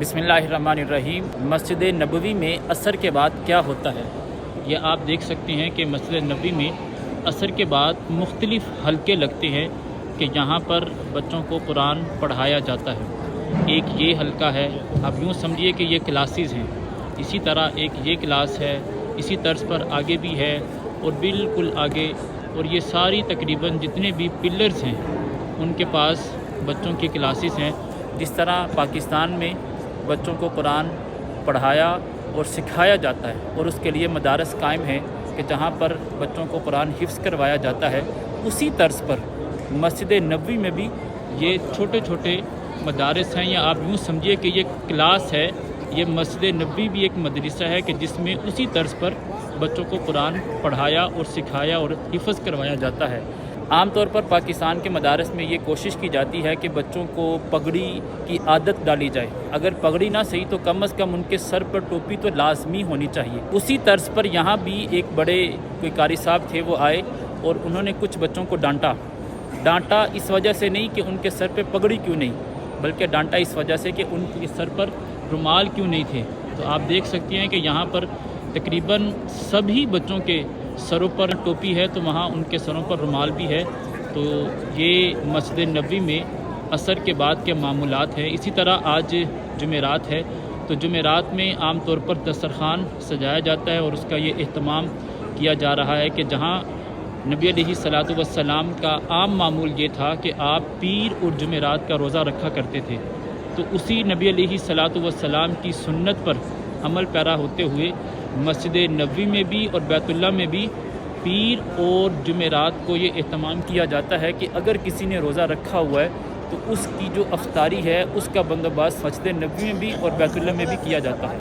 बिस्मिल्लाहिर्रहमानिर्रहीम। मस्जिद नबवी में असर के बाद क्या होता है, यह आप देख सकते हैं कि मस्जिद नबवी में असर के बाद मुख्तलिफ़ हलके लगते हैं कि यहाँ पर बच्चों को कुरान पढ़ाया जाता है। एक ये हलका है, आप यूँ समझिए कि ये क्लासेस हैं। इसी तरह एक ये क्लास है, इसी तर्ज पर आगे भी है और बिल्कुल आगे, और ये सारी तकरीबन जितने भी पिलर्स हैं उनके पास बच्चों की क्लासेस हैं। जिस तरह पाकिस्तान में बच्चों को कुरान पढ़ाया और सिखाया जाता है और उसके लिए मदारस कायम हैं कि जहाँ पर बच्चों को कुरान हिफ्ज़ करवाया जाता है, उसी तर्ज पर मस्जिद नबवी में भी ये छोटे छोटे मदारस हैं, या आप यूँ समझिए कि ये क्लास है। ये मस्जिद नबवी भी एक मदरसा है कि जिसमें उसी तर्ज पर बच्चों को कुरान पढ़ाया और सिखाया और हिफ्ज़ करवाया जाता है। आम तौर पर पाकिस्तान के मदारस में ये कोशिश की जाती है कि बच्चों को पगड़ी की आदत डाली जाए। अगर पगड़ी ना सही तो कम से कम उनके सर पर टोपी तो लाजमी होनी चाहिए। उसी तर्ज पर यहाँ भी एक बड़े कोई कारी साहब थे, वो आए और उन्होंने कुछ बच्चों को डांटा इस वजह से नहीं कि उनके सर पे पगड़ी क्यों नहीं, बल्कि डांटा इस वजह से कि उनके सर पर रुमाल क्यों नहीं थे। तो आप देख सकते हैं कि यहाँ पर तकरीबन सभी बच्चों के सरों पर टोपी है, तो वहाँ उनके सरों पर रुमाल भी है। तो ये मस्जिद नबवी में असर के बाद के मामूलात हैं। इसी तरह आज जुमेरात है, तो जुमेरात में आम तौर पर दस्तरखान सजाया जाता है और उसका ये एहतमाम किया जा रहा है कि जहाँ नबी अलैहिस्सलातु वस्सलाम का आम मामूल ये था कि आप पीर और जुमेरात का रोज़ा रखा करते थे, तो उसी नबी अलैहिस्सलातु वस्सलाम की सुन्नत पर अमल पैरा होते हुए मस्जिद नबवी में भी और बैतुल्लाह में भी पीर और जुमेरात को ये एहतमाम किया जाता है कि अगर किसी ने रोज़ा रखा हुआ है तो उसकी जो अफ्तारी है उसका बंदोबस्त मस्जिद नबवी में भी और बैतुल्लाह में भी किया जाता है।